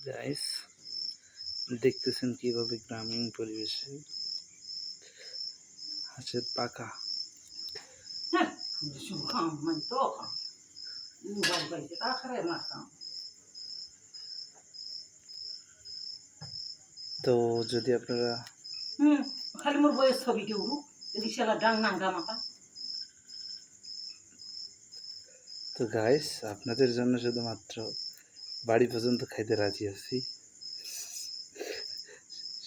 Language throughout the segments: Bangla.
গাইস দেখতেছেন কিভাবে গ্রামীণ পরিবেশে হাঁসের পাখা তো যদি আপনারা খালি মোর বয়স ছবি কেউ রিক্সালা ডাং নাঙ্গা মাথা। তো গাইস আপনাদের জন্য শুধুমাত্র বাড়ি পর্যন্ত খাইতে রাজি আছি,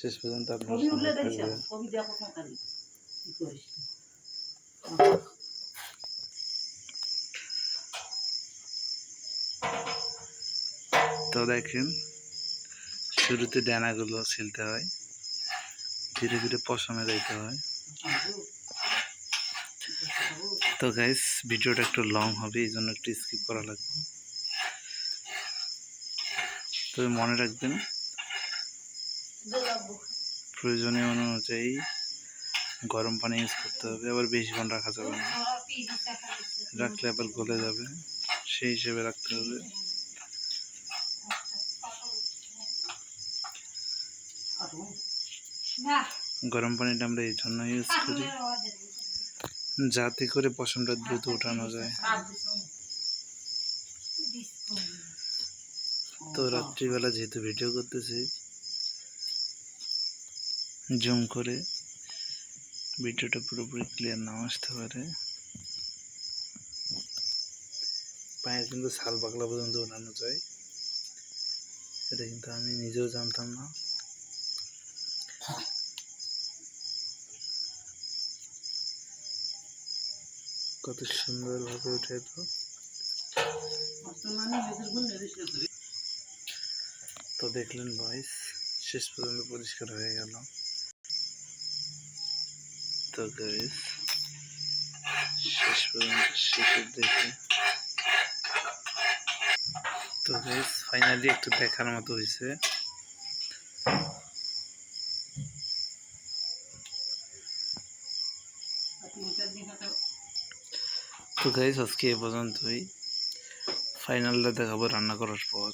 শেষ পর্যন্ত আপনার সঙ্গে থাকবেন। তো দেখেন শুরুতে ডানাগুলো ছিলতে হয়, ধীরে ধীরে পশমে যাইতে হয়। তো গাইস ভিডিওটা একটু লং হবে, এই জন্য একটু স্কিপ করা লাগবে। তবে মনে রাখবেন প্রয়োজনীয় অনুযায়ী গরম পানি ইউজ করতে হবে, আবার বেশিক্ষণ রাখা যাবে না, রাখলে আবার গলে যাবে, সেই হিসেবে রাখতে হবে। গরম পানিটা আমরা এই জন্য ইউজ করি যাতে করে পশমটা দ্রুত উঠানো যায়। তো রাত্রিবেলা যেহেতু ভিডিও করতেছি, জুম করে ভিডিওটা পুরোপুরি ক্লিয়ার নাও আসতে পারে। পায়ের কিন্তু ছাল পাকলা পর্যন্ত উঠানো যায়, এটা কিন্তু আমি নিজেও জানতাম না। কত সুন্দরভাবে উঠে এলো। তো দেখলেন ভয়েস শেষ পর্যন্ত পরিষ্কার হয়ে গেল। তো গাইস শেষ পর্যন্ত শেষের দেখে, তো গাইস ফাইনালি একটু দেখার মতো হয়েছে। তো গাইস আজকে এ পর্যন্তই, ফাইনালটা দেখাবো রান্না করার পর।